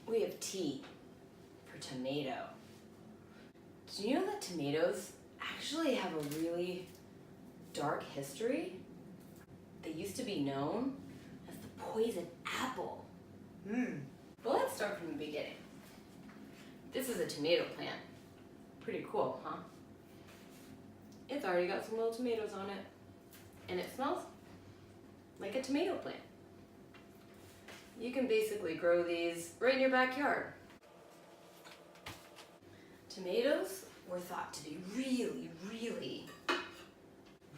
we have T for tomato. Do you know that tomatoes actually have a really dark history? They used to be known as the poison apple. But let's start from the beginning. This is a tomato plant. Pretty cool, huh? It's already got some little tomatoes on it, and it smells like a tomato plant. You can basically grow these right in your backyard. Tomatoes were thought to be really, really,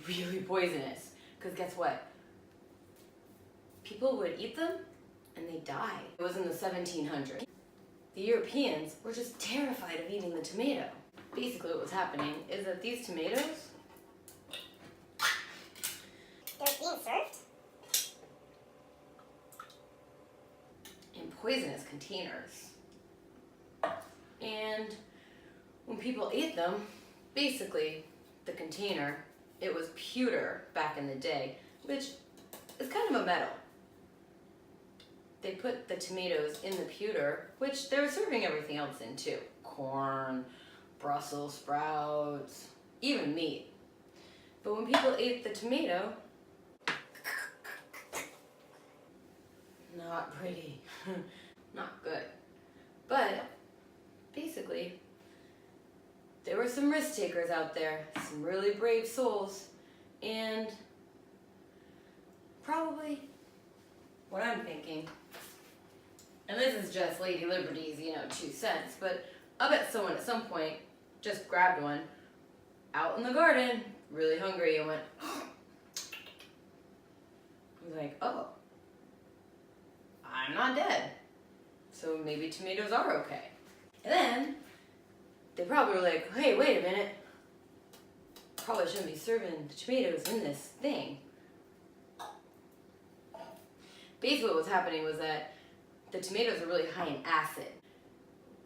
really poisonous. Because guess what? People would eat them and they died. It was in the 1700s. The Europeans were just terrified of eating the tomato. Basically what was happening is that these tomatoes, they're being served in poisonous containers. And when people ate them, basically the container, it was pewter back in the day, which is kind of a metal. They put the tomatoes in the pewter, which they were serving everything else in too. Corn, Brussels sprouts, even meat. But when people ate the tomato, not pretty, not good. But basically, there were some risk takers out there, some really brave souls, and probably what I'm thinking, and this is just Lady Liberty's, 2 cents, but I bet someone at some point just grabbed one out in the garden, really hungry, and went, I was like, oh, I'm not dead, so maybe tomatoes are okay. And then they probably were like, hey, wait a minute, probably shouldn't be serving the tomatoes in this thing. Basically what was happening was that the tomatoes are really high in acid.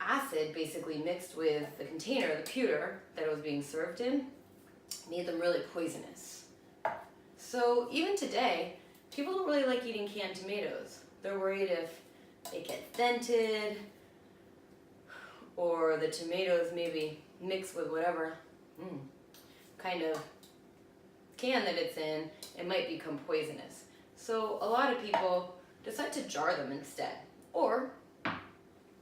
Acid basically mixed with the container, the pewter that it was being served in, made them really poisonous. So even today, people don't really like eating canned tomatoes. They're worried if it gets dented, or the tomatoes maybe mix with whatever kind of can that it's in, it might become poisonous. So a lot of people decide to jar them instead, or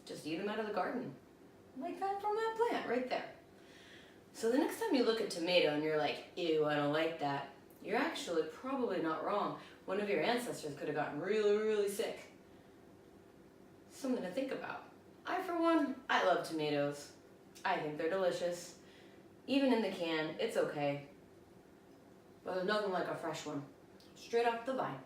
just eat them out of the garden, like that from that plant right there. So the next time you look at tomato and you're like, ew, I don't like that, you're actually probably not wrong. One of your ancestors could have gotten really, really sick. Something to think about. I, for one, I love tomatoes. I think they're delicious. Even in the can, it's okay. But there's nothing like a fresh one, straight off the vine.